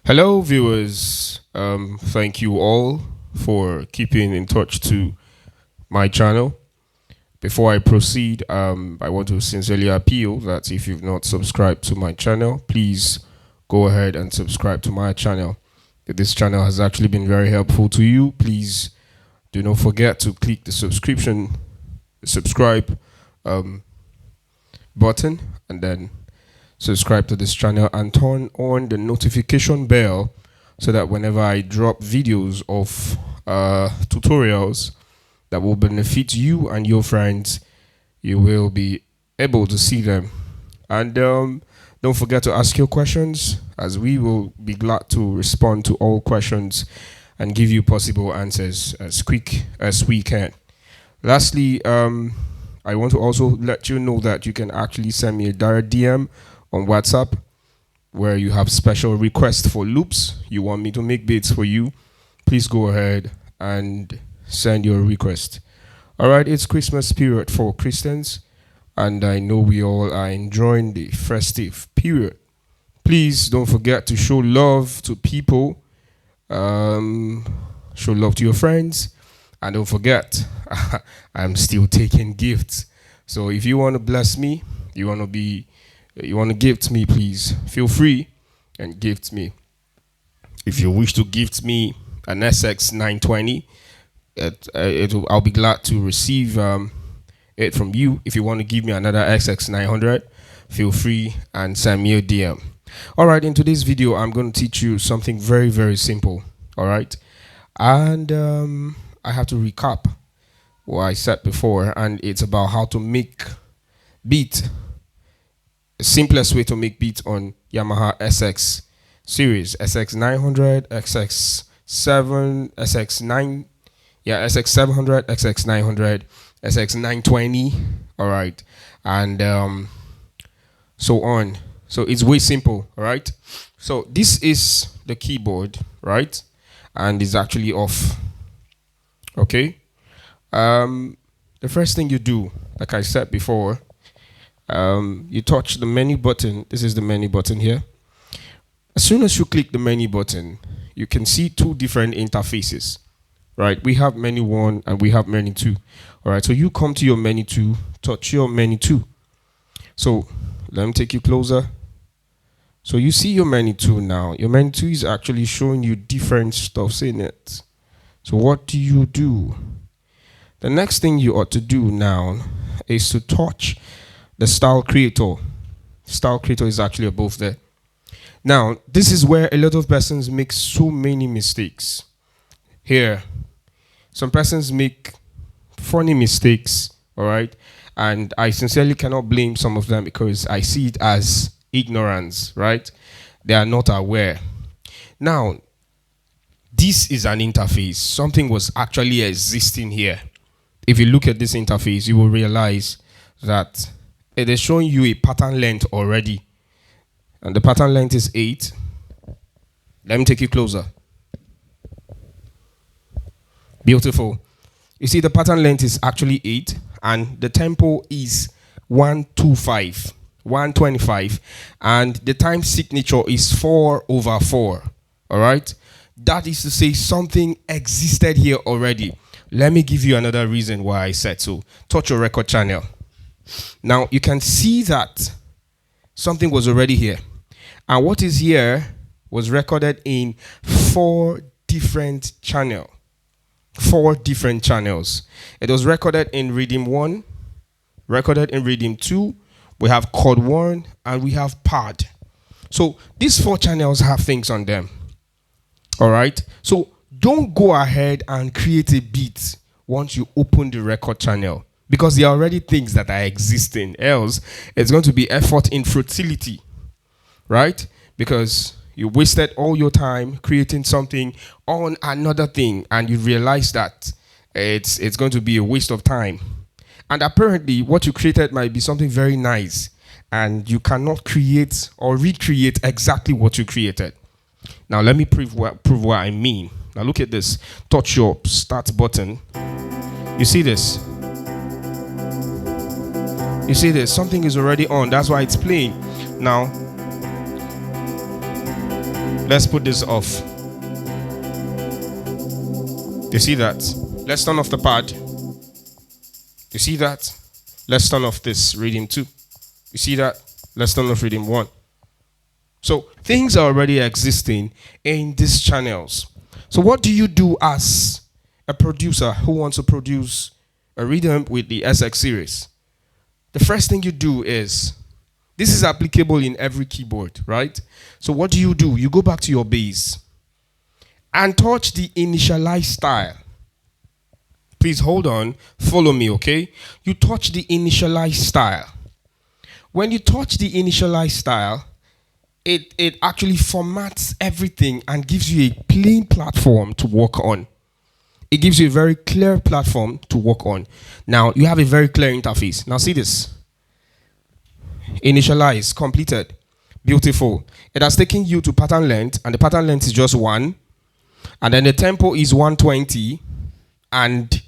Hello, viewers. Thank you all for keeping in touch to my channel. Before I proceed, I want to sincerely appeal that if you've not subscribed to my channel, please go ahead and subscribe to my channel. If this channel has actually been very helpful to you, please do not forget to click the subscribe um, button, and then subscribe to this channel and turn on the notification bell so that whenever I drop videos of tutorials that will benefit you and your friends, you will be able to see them. And don't forget to ask your questions, as we will be glad to respond to all questions and give you possible answers as quick as we can. Lastly, I want to also let you know that you can actually send me a direct DM on WhatsApp where you have special requests for loops. You want me to make beats for you, please go ahead and send your request. All right, it's Christmas period for Christians, and I know we all are enjoying the festive period. Please don't forget to show love to people, show love to your friends, and don't forget, I'm still taking gifts. So if you want to bless me, you want to gift me, please feel free and gift me. If you wish to gift me an SX920, I'll be glad to receive it from you. If you want to give me another SX900, feel free and send me a DM. All right, in today's video, I'm going to teach you something very, very simple. All right, and I have to recap what I said before, and it's about how to make beat. The simplest way to make beat on Yamaha SX series, SX900, SX7, SX9, yeah, SX700, SX900, SX920, all right, and so on. So it's way simple, all right. So this is the keyboard, right, and it's actually off. Okay. The first thing you do, like I said before, you touch the menu button. This is the menu button here. As soon as you click the menu button, you can see two different interfaces, right? We have menu 1 and we have menu 2. All right, so you come to your menu 2, touch your menu 2. So let me take you closer. So you see your menu 2 now. Your menu 2 is actually showing you different stuffs in it. So what do you do? The next thing you ought to do now is to touch the style creator. Style creator is actually above there. Now, this is where a lot of persons make so many mistakes. Here, some persons make funny mistakes, all right? And I sincerely cannot blame some of them because I see it as ignorance, right? They are not aware. Now, this is an interface. Something was actually existing here. If you look at this interface, you will realize that it is showing you a pattern length already. And the pattern length is 8. Let me take you closer. Beautiful. You see the pattern length is actually 8 and the tempo is 125, 125, and the time signature is 4/4. All right? That is to say something existed here already. Let me give you another reason why I said so. Touch your record channel. Now you can see that something was already here. And what is here was recorded in 4 different channels. 4 different channels. It was recorded in rhythm 1, recorded in rhythm 2, we have chord 1, and we have pad. So these 4 channels have things on them. All right? So don't go ahead and create a beat once you open the record channel, because there are already things that are existing. Else, it's going to be effort in futility, right? Because you wasted all your time creating something on another thing, and you realize that it's going to be a waste of time. And apparently, what you created might be something very nice, and you cannot create or recreate exactly what you created. Now, let me prove what I mean. Now, look at this. Touch your start button. You see this? You see this? Something is already on. That's why it's playing. Now, Let's put this off. You see that? Let's turn off the pad. You see that? Let's turn off this rhythm 2. You see that? Let's turn off rhythm 1. So things are already existing in these channels. So what do you do as a producer who wants to produce a rhythm with the SX series? The first thing you do is, this is applicable in every keyboard, right? So what do? You go back to your bass and touch the initialize style. Please hold on, follow me, okay? You touch the initialize style. When you touch the initialize style, it actually formats everything and gives you a clean platform to work on. It gives you a very clear platform to work on. Now, you have a very clear interface. Now, see this. Initialize, completed. Beautiful. It has taken you to pattern length, and the pattern length is just 1. And then the tempo is 120, and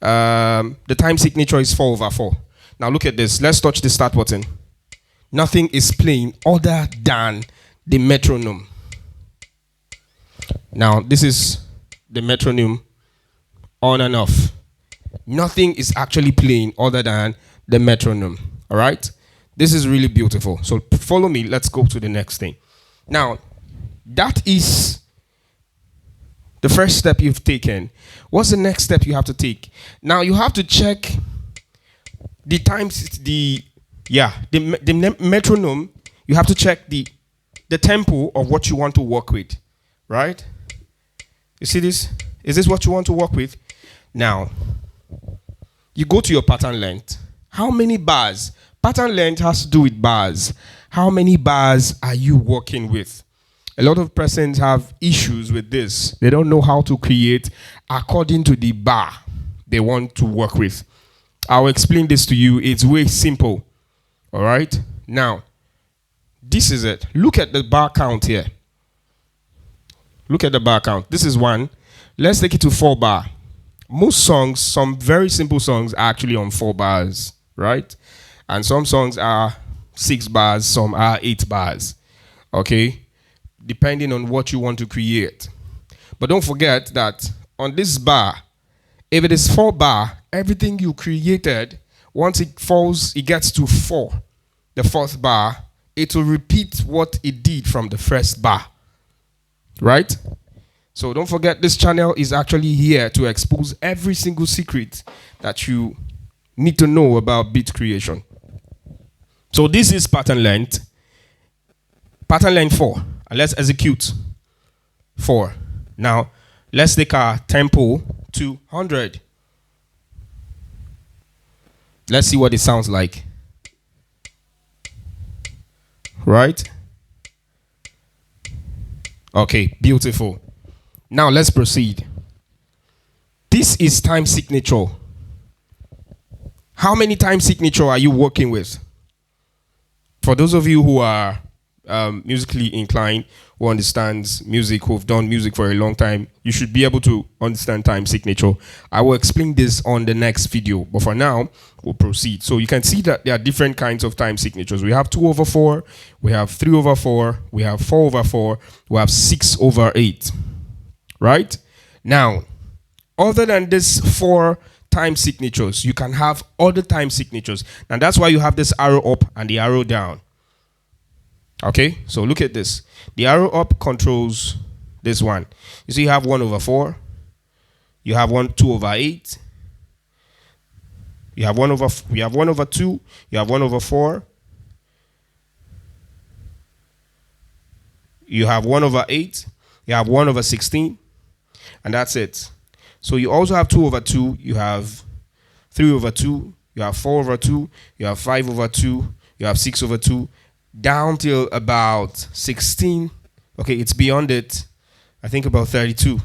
the time signature is 4/4. Now, look at this. Let's touch the start button. Nothing is playing other than the metronome. Now, this is the metronome on and off. Nothing is actually playing other than the metronome. All right? This is really beautiful. So follow me. Let's go to the next thing. Now, that is the first step you've taken. What's the next step you have to take? Now, you have to check the times, the metronome. You have to check the tempo of what you want to work with, right? You see this? Is this what you want to work with? Now, you go to your pattern length. How many bars? Pattern length has to do with bars. How many bars are you working with? A lot of persons have issues with this. They don't know how to create according to the bar they want to work with. I'll explain this to you. It's way simple. All right? Now, this is it. Look at the bar count here. Look at the bar count. This is 1. Let's take it to 4 bar. Most songs, some very simple songs, are actually on 4 bars, right? And some songs are 6 bars, some are 8 bars. Okay? Depending on what you want to create. But don't forget that on this bar, if it is 4 bar, everything you created, once it falls, it gets to 4, the 4th bar, it will repeat what it did from the first bar. Right? So don't forget, this channel is actually here to expose every single secret that you need to know about beat creation. So this is pattern length. Pattern length 4. And let's execute 4. Now, let's take our tempo to 100. Let's see what it sounds like. Right? Okay, beautiful. Now let's proceed. This is time signature. How many time signature are you working with? For those of you who are musically inclined, who understands music, who've done music for a long time, you should be able to understand time signature. I will explain this on the next video, but for now, we'll proceed. So you can see that there are different kinds of time signatures. We have 2/4, we have 3/4, we have 4/4, we have 6/8. Right? Now, other than these 4 time signatures, you can have other time signatures. And that's why you have this arrow up and the arrow down. Okay? So look at this. The arrow up controls this one. You see you have 1/4. You have 2/8. You have 1/2. You have 1/4. You have 1/8. You have 1/16. And that's it. So you also have 2/2. You have 3/2. You have 4/2. You have 5/2. You have 6/2. Down till about 16. Okay, it's beyond it. I think about 32.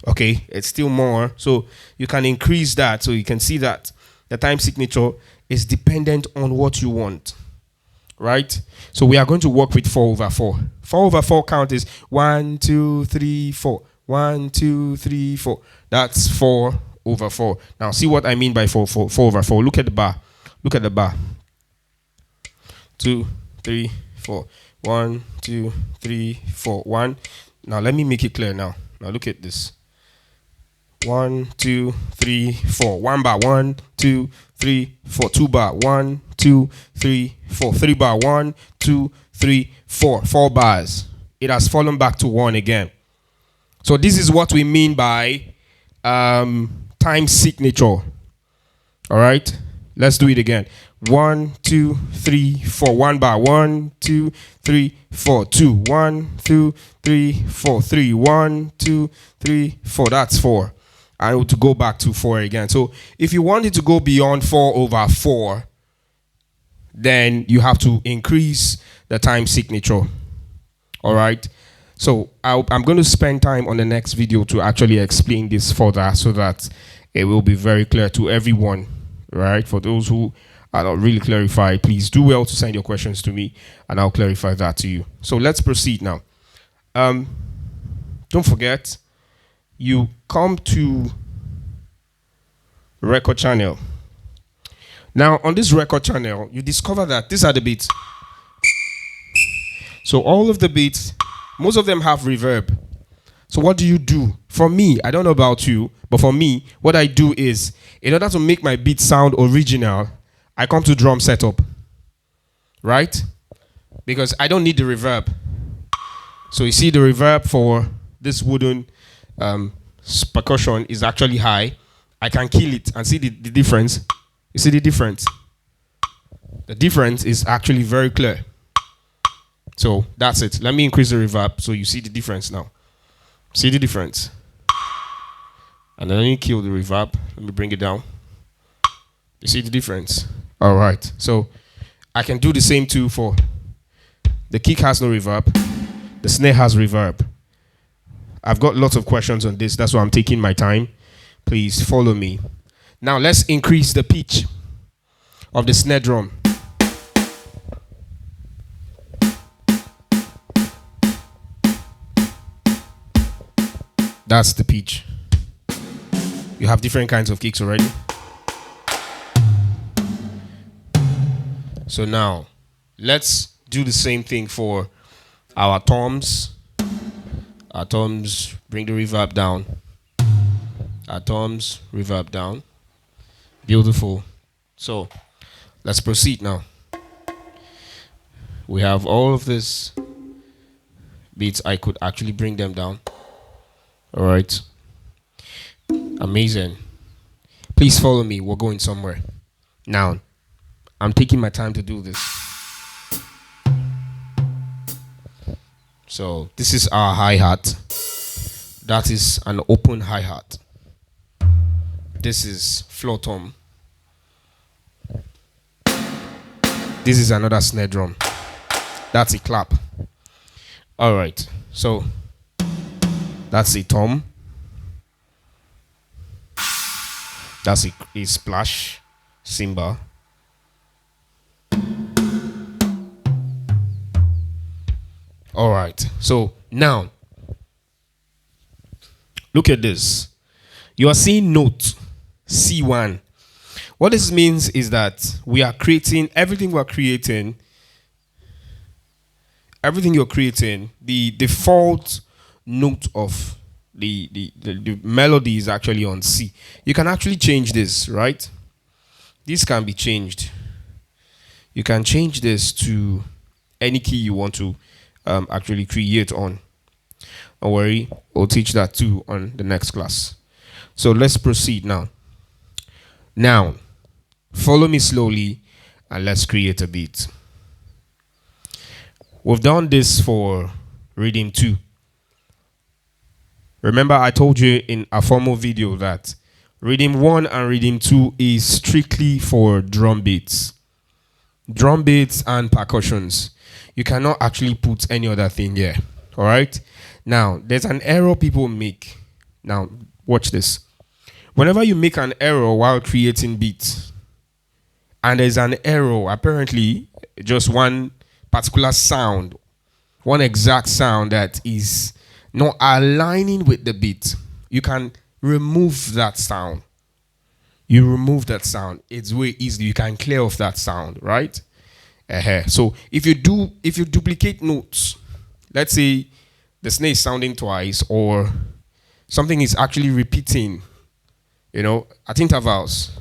Okay, it's still more. So you can increase that. So you can see that the time signature is dependent on what you want. Right? So we are going to work with 4/4. 4/4 count is 1, 2, 3, 4. 1, 2, 3, 4. That's 4/4. Now see what I mean by 4/4. Look at the bar. Look at the bar. 2, 3, 4. 1, 2, 3, 4. 1. Now let me make it clear now. Now look at this. 1, 2, 3, 4. 1 bar. 1, 2, 3, 4. 2 bar. 1, 2, 3, 4. 3 bar. 1, 2, 3, 4. 4 bars. It has fallen back to 1 again. So this is what we mean by time signature. All right, let's do it again. 1, 2, 3, 4. 1 bar. 1, 2, 3, 4. 2. 1, 2, 3, 4. 3. 1, 2, 3, 4. That's 4. I want to go back to 4 again. So if you wanted to go beyond 4/4, then you have to increase the time signature. All right. So I'm going to spend time on the next video to actually explain this further so that it will be very clear to everyone. Right. For those who are not really clarified, please do well to send your questions to me and I'll clarify that to you. So let's proceed now. Don't forget, you come to record channel. Now on this record channel, you discover that these are the beats. So all of the beats, most of them have reverb. So what do you do? For me, I don't know about you, but for me, what I do is, in order to make my beat sound original, I come to drum setup, right? Because I don't need the reverb. So you see the reverb for this wooden percussion is actually high. I can kill it and see the difference. You see the difference? The difference is actually very clear. So that's it. Let me increase the reverb so you see the difference now. See the difference? And then let me kill the reverb. Let me bring it down. You see the difference? All right. So I can do the same too for the kick has no reverb. The snare has reverb. I've got lots of questions on this. That's why I'm taking my time. Please follow me. Now let's increase the pitch of the snare drum. That's the pitch. You have different kinds of kicks already. So now, let's do the same thing for our toms. Our toms, bring the reverb down. Our toms, reverb down. Beautiful. So, let's proceed now. We have all of this beats. I could actually bring them down. All right. Amazing. Please follow me. We're going somewhere. Now, I'm taking my time to do this. So, this is our hi-hat. That is an open hi-hat. This is floor tom. This is another snare drum. That's a clap. All right. So, that's a tom. That's a splash cymbal. All right. So now, look at this. You are seeing note C1. What this means is that we are creating everything we're creating. Everything you're creating, the default note of the melody is actually on C. You can actually change this, right? This can be changed. You can change this to any key you want to actually create on. Don't worry, we'll teach that too on the next class. So let's proceed now. Now, follow me slowly and let's create a beat. We've done this for rhythm 2. Remember, I told you in a formal video that rhythm 1 and rhythm 2 is strictly for drum beats. Drum beats and percussions. You cannot actually put any other thing here. All right? Now, there's an error people make. Now, watch this. Whenever you make an error while creating beats, and there's an error, apparently, just one particular sound, one exact sound that is not aligning with the beat, you can remove that sound. You remove that sound. It's way easy. You can clear off that sound, right? So if you duplicate notes, let's say the snare is sounding twice or something is actually repeating, at intervals,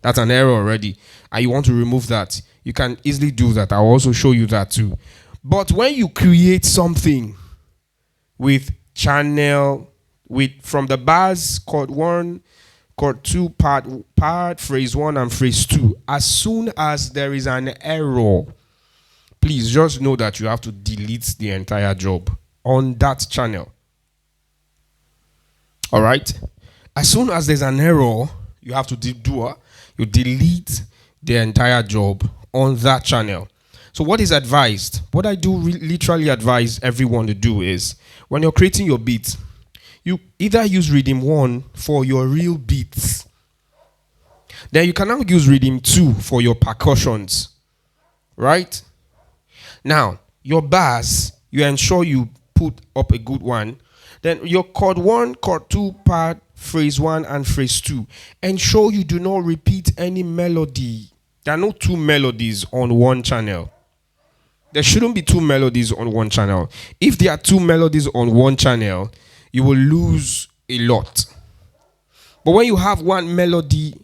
that's an error already, and you want to remove that, you can easily do that. I'll also show you that too. But when you create something with channel, with from the bars, chord 1, chord 2, part, phrase 1 and phrase 2, as soon as there is an error, please just know that you have to delete the entire job on that channel. All right? As soon as there's an error, you have to you delete the entire job on that channel. So what is advised? What I do literally advise everyone to do is, when you're creating your beat, you either use rhythm 1 for your real beats. Then you can now use rhythm 2 for your percussions. Right? Now, your bass, you ensure you put up a good one. Then your chord 1, chord 2, part, phrase 1 and phrase 2. Ensure you do not repeat any melody. There are no two melodies on one channel. There shouldn't be two melodies on one channel. If there are two melodies on one channel, you will lose a lot. But when you have one melody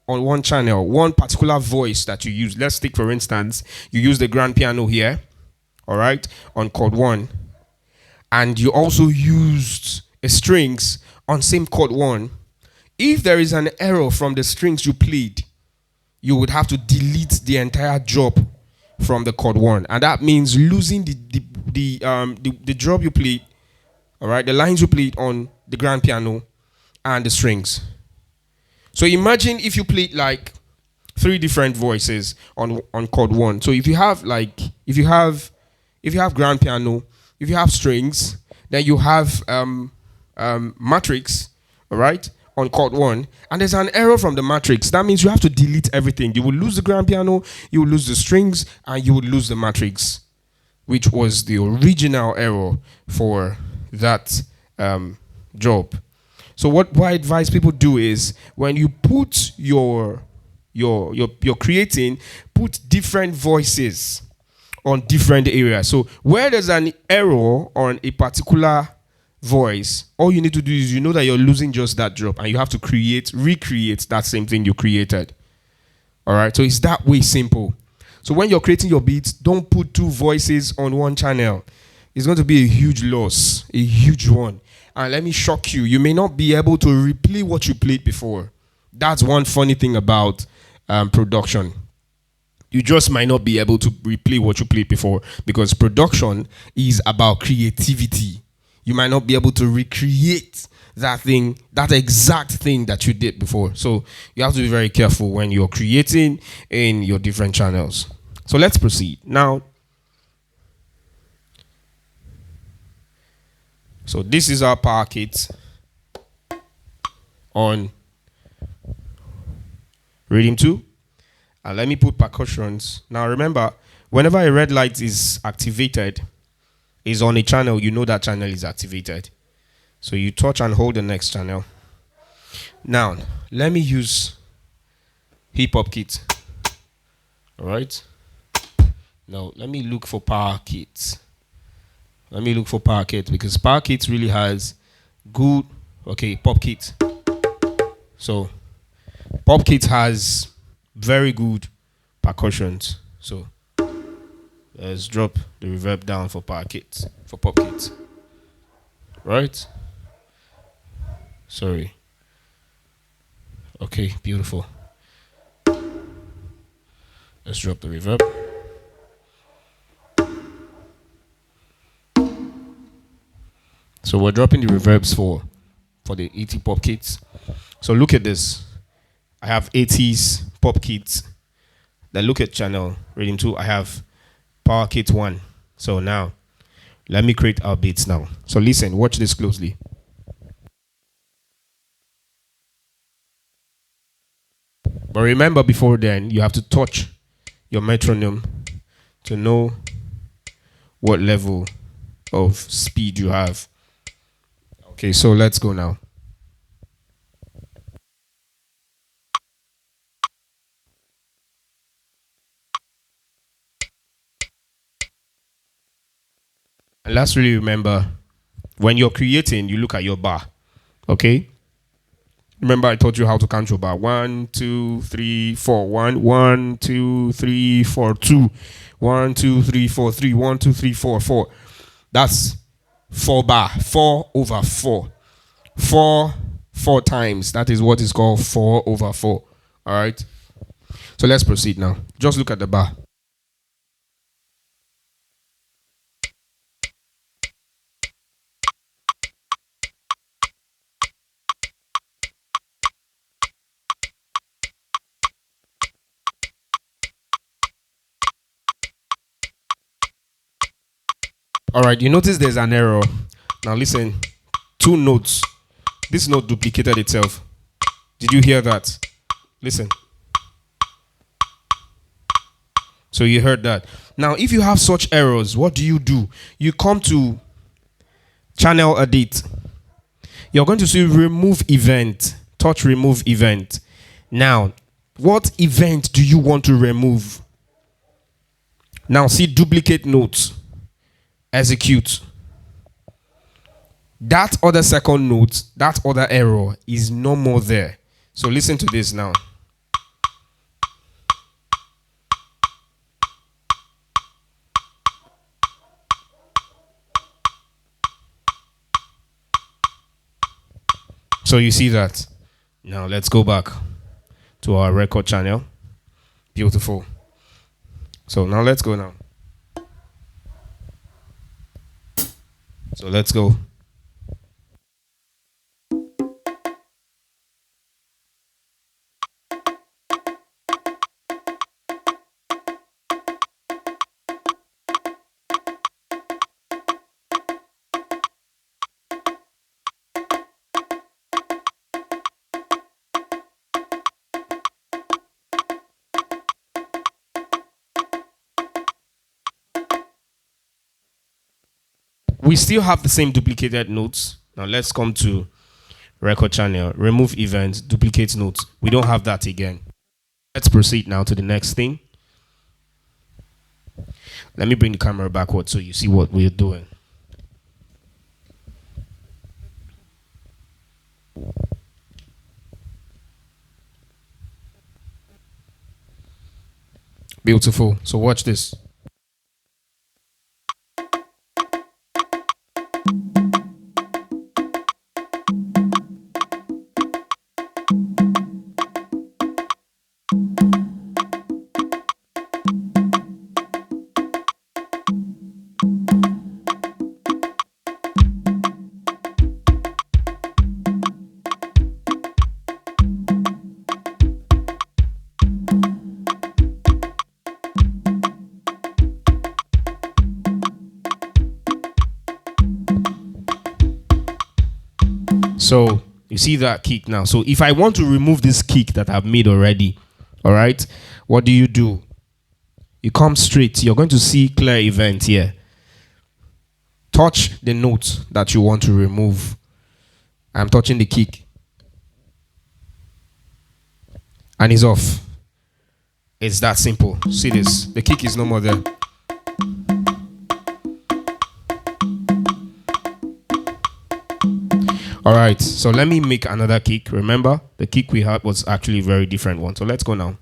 on one channel, one particular voice that you use, let's take for instance, you use the grand piano here, all right, on chord 1, and you also used a strings on same chord 1. If there is an error from the strings you played, you would have to delete the entire job from the chord 1, and that means losing the job you played, all right, the lines you played on the grand piano and the strings. So imagine if you played like 3 different voices on chord 1. So if you have grand piano, if you have strings, then you have matrix, all right, on chord 1, and there's an error from the matrix. That means you have to delete everything. You will lose the grand piano, you will lose the strings, and you will lose the matrix, which was the original error for that job. So what I advise people do is, when you put you're creating, put different voices on different areas. So where there's an error on a particular voice, all you need to do is, you know that you're losing just that drop, and you have to recreate that same thing you created. All right, so it's that way simple. So when you're creating your beats, don't put 2 voices on one channel. It's going to be a huge loss, a huge one. And let me shock you, you may not be able to replay what you played before. That's one funny thing about production. You just might not be able to replay what you played before, because production is about creativity. You might not be able to recreate that exact thing that you did before. So you have to be very careful when you're creating in your different channels. So let's proceed. Now, so this is our power kit on rhythm 2. And let me put percussions. Now remember, whenever a red light is activated, is on a channel, you know that channel is activated. So you touch and hold the next channel. Now, let me use hip hop kit. All right. Now, let me look for power kits. Let me look for power kit, because power kit really has good, pop kit. So, pop kit has very good percussions. So, let's drop the reverb down for power kit, for pop kit. Right? Sorry. Okay, beautiful. Let's drop the reverb. So we're dropping the reverbs for the 80 pop kits. So look at this. I have 80s pop kits. Then look at channel rhythm 2. I have power kit 1. So now, let me create our beats now. So listen, watch this closely. But remember, before then, you have to touch your metronome to know what level of speed you have. Okay, so let's go now. let's really remember, when you're creating, you look at your bar. Okay? Remember, I taught you how to count your bar. 1, 2, 3, 4. 1, 1, 2, 3, 4, 2. 1, 2, 3, 4, 3. 1, 2, 3, 4, 4. That's 4 bar. 4 over 4. 4 times. That is what is called 4 over 4. All right? So let's proceed now. Just look at the bar. All right, you notice there's an error. Now listen, 2 notes. This note duplicated itself. Did you hear that? Listen. So you heard that. Now, if you have such errors, what do? You come to channel edit. You're going to see remove event. Touch remove event. Now, what event do you want to remove? Now, see duplicate notes. Execute. That other second note, that other error is no more there. So listen to this now. So you see that. Now let's go back to our record channel. Beautiful. So now let's go now. So let's go. We still have the same duplicated notes. Now let's come to record channel, remove events, duplicate notes. We don't have that again. Let's proceed now to the next thing. Let me bring the camera backward so you see what we're doing. Beautiful. So watch this. So you see that kick now. So if I want to remove this kick that I've made already, all right, what do? You come straight. You're going to see clear event here. Touch the note that you want to remove. I'm touching the kick. And it's off. It's that simple. See this? The kick is no more there. All right, so let me make another kick. Remember, the kick we had was actually a very different one. So let's go now.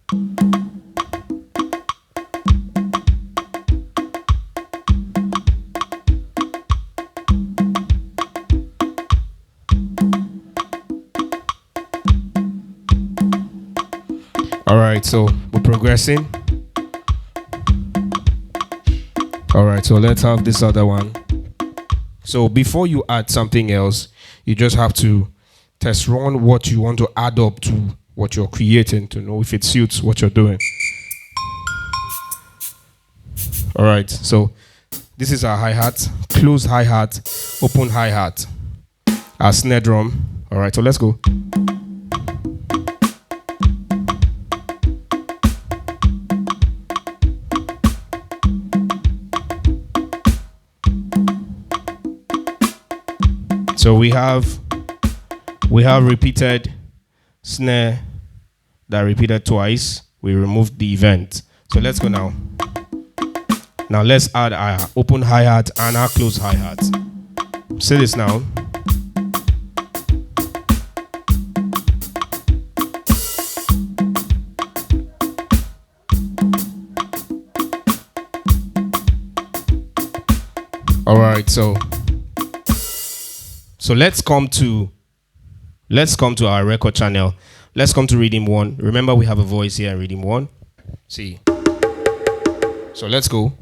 All right, so we're progressing. All right, so let's have this other one. So before you add something else, you just have to test run what you want to add up to what you're creating to know if it suits what you're doing. All right, so this is our hi-hat, close hi-hat, open hi-hat, our snare drum. All right, so let's go. So we have repeated snare that repeated twice. We removed the event. So let's go now. Now let's add our open hi-hat and our close hi-hat. See this now. All right, so let's come to our record channel. Let's come to rhythm 1. Remember, we have a voice here in rhythm 1. See. So let's go.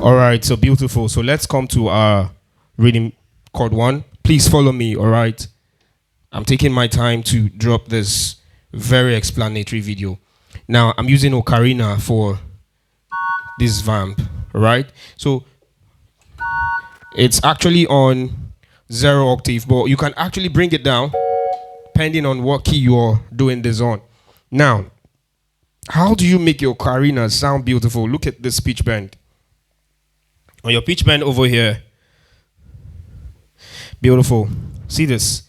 All right, so beautiful. So let's come to our rhythm chord 1. Please follow me, all right? I'm taking my time to drop this very explanatory video. Now, I'm using ocarina for this vamp, all right? So it's actually on 0 octave, but you can actually bring it down depending on what key you're doing this on. Now, how do you make your ocarina sound beautiful? Look at this pitch bend. On your pitch bend over here. Beautiful. See this.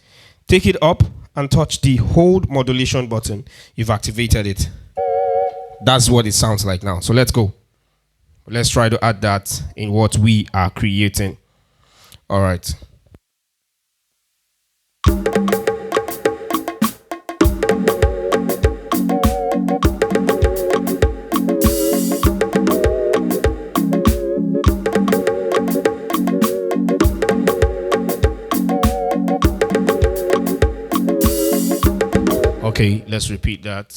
Take it up and touch the hold modulation button. You've activated it. That's what it sounds like now. So let's go. Let's try to add that in what we are creating. All right. Okay, let's repeat that.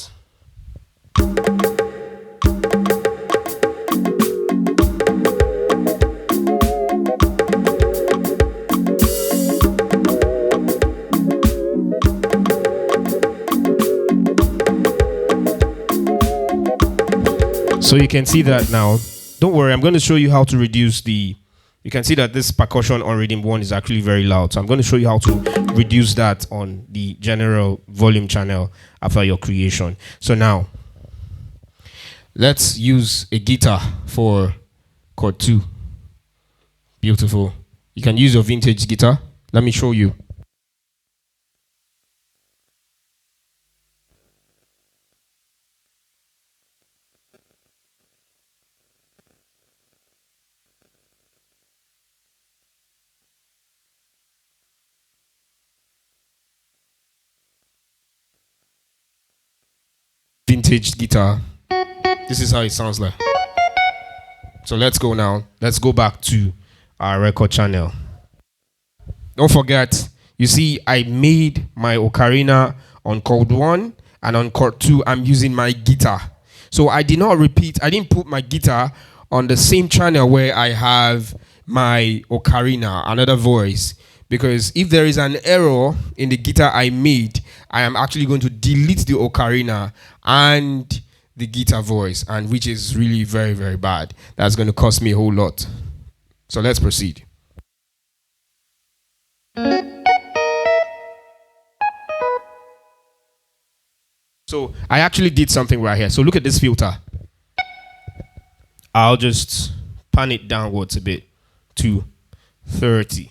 So you can see that now. Don't worry, I'm going to show you how to reduce the... You can see that this percussion on rhythm 1 is actually very loud. So I'm going to show you how to reduce that on the general volume channel after your creation. So now, let's use a guitar for chord 2. Beautiful. You can use your vintage guitar. Let me show you. Vintage guitar. This is how it sounds like. So let's go now. Let's go back to our record channel. Don't forget, you see, I made my ocarina on chord 1, and on chord 2, I'm using my guitar. So I did not repeat. I didn't put my guitar on the same channel where I have my ocarina, another voice. Because if there is an error in the guitar I made, I am actually going to delete the ocarina and the guitar voice, and which is really very, very bad. That's going to cost me a whole lot. So let's proceed. So I actually did something right here. So look at this filter. I'll just pan it downwards a bit to 30.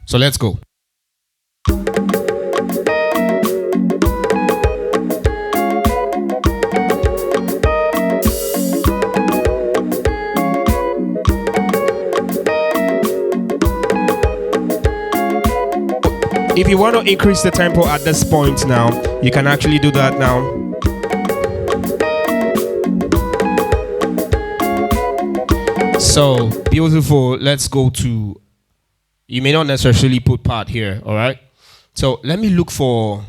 So let's go. If you want to increase the tempo at this point now, you can actually do that now. So beautiful. Let's go to, you may not necessarily put part here, all right? So let me look for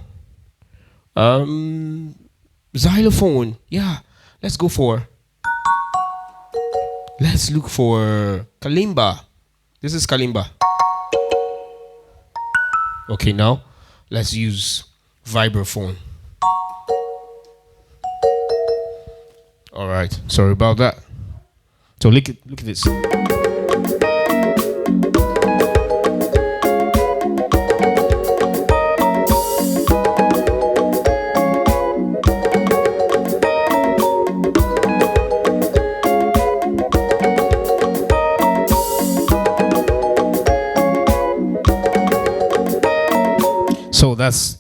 xylophone. Yeah, let's look for kalimba. This is kalimba. Okay, now let's use vibraphone. All right, sorry about that. So look at this. So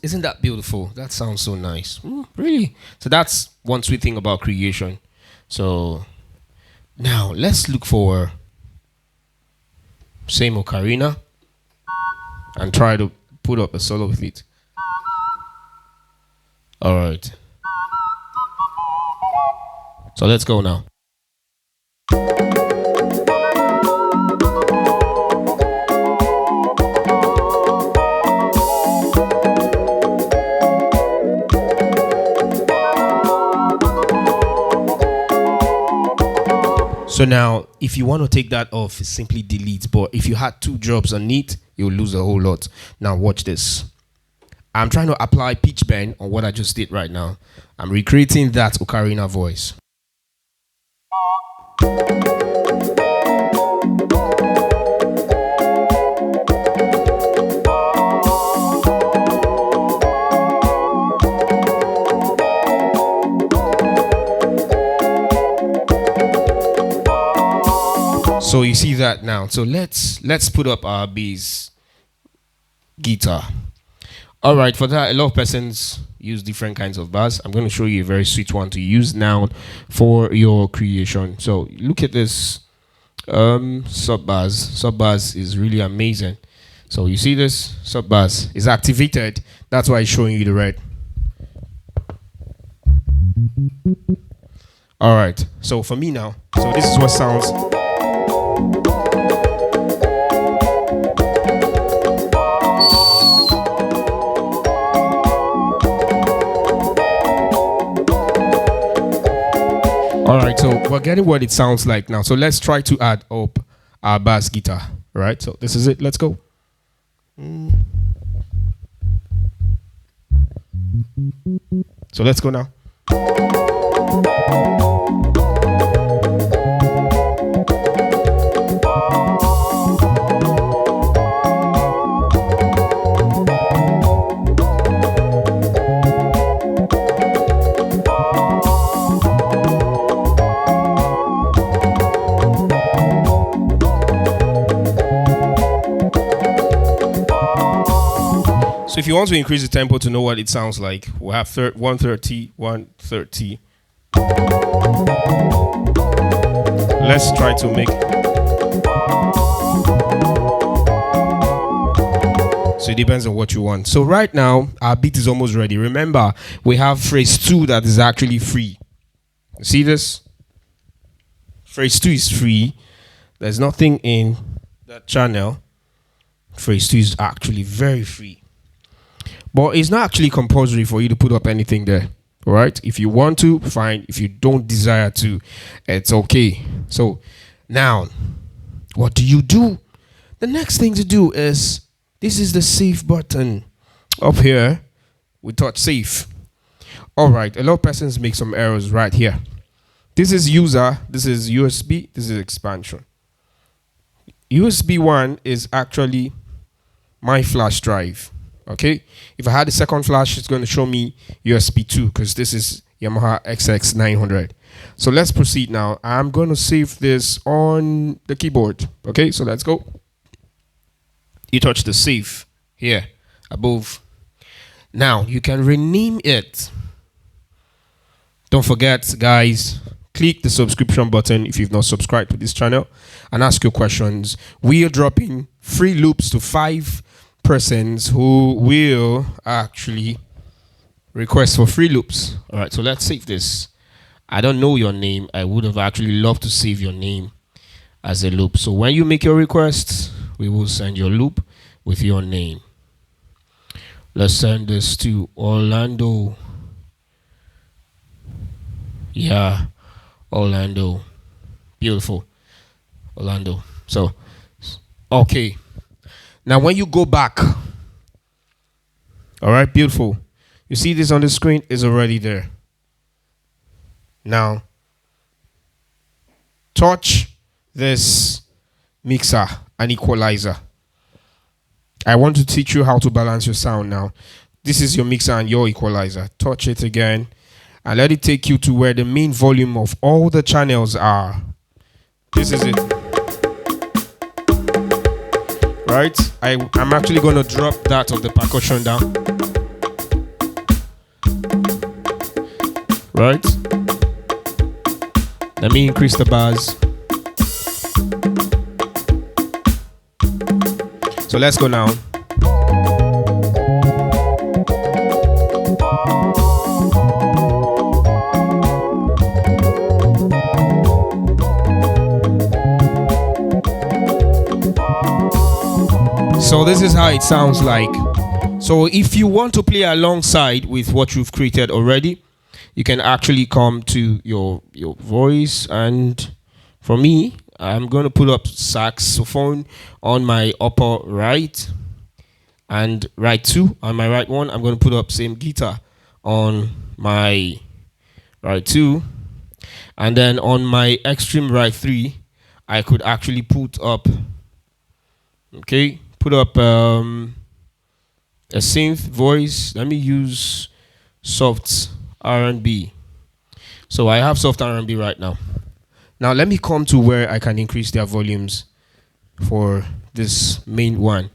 isn't that beautiful? That sounds so nice. Really? So that's one sweet thing about creation. So now let's look for same ocarina and try to put up a solo with it. All right. So let's go now. So now, if you want to take that off, simply delete. But if you had two jobs on it, you'll lose a whole lot. Now watch this. I'm trying to apply pitch bend on what I just did right now. I'm recreating that ocarina voice. So you see that now. So let's put up our bass guitar. All right, for that, a lot of persons use different kinds of bass. I'm going to show you a very sweet one to use now for your creation. So look at this sub bass. Sub bass is really amazing. So you see this sub bass is activated. That's why it's showing you the red. All right. So for me now, so this is what sounds. All right, so we're getting what it sounds like now. So let's try to add up our bass guitar. All right, so this is it. Let's go. So let's go now. So if you want to increase the tempo to know what it sounds like, we'll have 130, 130. Let's try to make. So it depends on what you want. So right now, our beat is almost ready. Remember, we have phrase 2 that is actually free. You see this? Phrase 2 is free. There's nothing in that channel. Phrase 2 is actually very free. But it's not actually compulsory for you to put up anything there. All right? If you want to, fine. If you don't desire to, it's okay. So now, what do you do? The next thing to do is, this is the save button. Up here, we touch save. All right, a lot of persons make some errors right here. This is user, this is USB, this is expansion. USB 1 is actually my flash drive. Okay, if I had a second flash, it's going to show me USB 2 because this is Yamaha SX900. So let's proceed now. I'm going to save this on the keyboard. Okay, so let's go. You touch the save here above. Now you can rename it. Don't forget, guys, click the subscription button if you've not subscribed to this channel and ask your questions. We are dropping free loops to 5 persons who will actually request for free loops. All right, so let's save this. I don't know your name. I would have actually loved to save your name as a loop. So when you make your request, we will send your loop with your name. Let's send this to Orlando. Yeah, Orlando. Beautiful. Orlando. So, okay. Now, when you go back, all right, beautiful. You see this on the screen is already there. Now, touch this mixer and equalizer. I want to teach you how to balance your sound now. This is your mixer and your equalizer. Touch it again and let it take you to where the main volume of all the channels are. This is it. Right? I'm actually going to drop that of the percussion down. right? Let me increase the bars. So let's go now. So this is how it sounds like. So if you want to play alongside with what you've created already, you can actually come to your voice, and for me, I'm going to put up saxophone on my upper right, and right 2 on my right one. I'm going to put up same guitar on my right 2, and then on my extreme right 3, I could actually put up a synth voice. Let me use soft R&B. So I have soft R&B right now. Now let me come to where I can increase their volumes for this main one.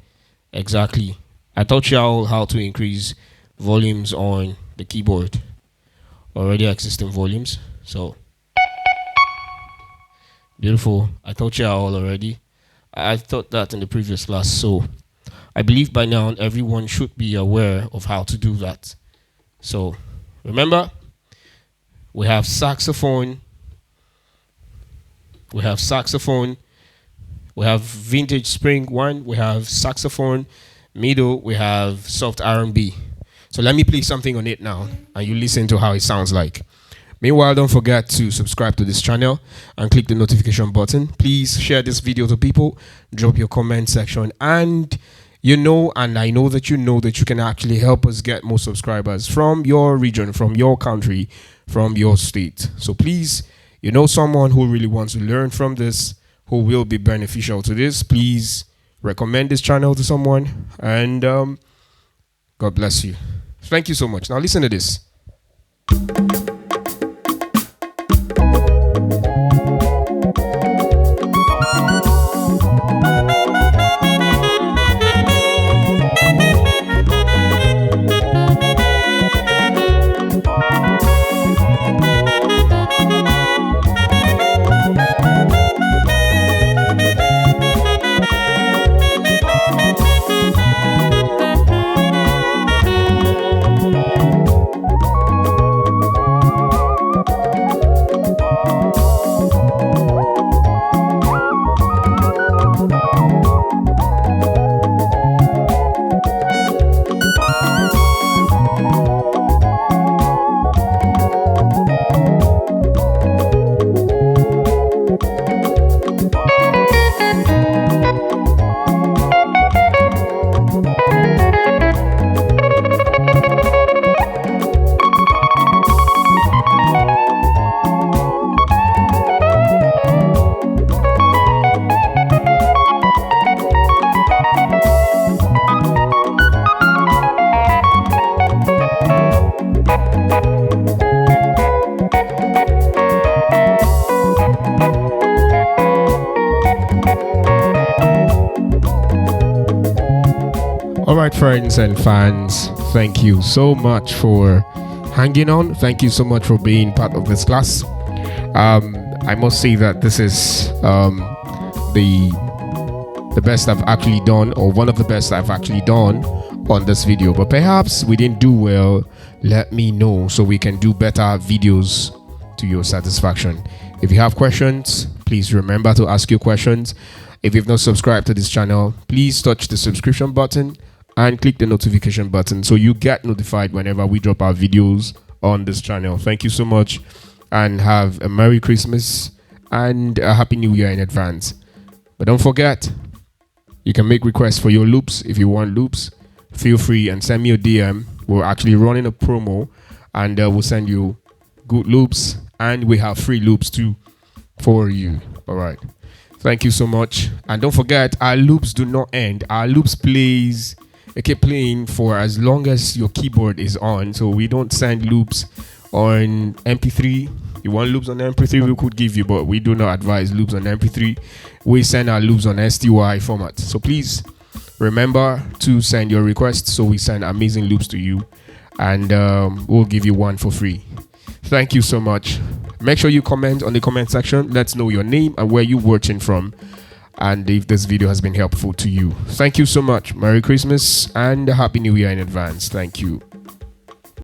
Exactly. I taught you all how to increase volumes on the keyboard. Already existing volumes. So beautiful. I taught you all already. I taught that in the previous class. So I believe by now everyone should be aware of how to do that. So remember, we have saxophone, we have vintage spring one, we have saxophone, middle, we have soft R&B. So let me play something on it now, and you listen to how it sounds like. Meanwhile, don't forget to subscribe to this channel and click the notification button. Please share this video to people, drop your comment section, and I know that you can actually help us get more subscribers from your region, from your country, from your state. So please, someone who really wants to learn from this, who will be beneficial to this, please recommend this channel to someone, and God bless you. Thank you so much. Now listen to this. All right, friends and fans, thank you so much for hanging on. Thank you so much for being part of this class. I must say that this is the best I've actually done, or one of the best I've actually done on this video. But perhaps we didn't do well. Let me know so we can do better videos to your satisfaction. If you have questions, please remember to ask your questions. If you've not subscribed to this channel, please touch the subscription button and click the notification button so you get notified whenever we drop our videos on this channel. Thank you so much, and have a Merry Christmas and a Happy New Year in advance. But don't forget, you can make requests for your loops. If you want loops, feel free and send me a DM. We're actually running a promo, and we'll send you good loops, and we have free loops too for you. All right, thank you so much, and don't forget, our loops do not end. Our loops keep playing for as long as your keyboard is on. So we don't send loops on MP3. You want loops on MP3, we could give you, but we do not advise loops on MP3. We send our loops on STY format. So please remember to send your requests so we send amazing loops to you, and we'll give you one for free. Thank you so much. Make sure you comment on the comment section. Let's know your name and where you're watching from, and if this video has been helpful to you. Thank you so much. Merry Christmas and a Happy New Year in advance. Thank you.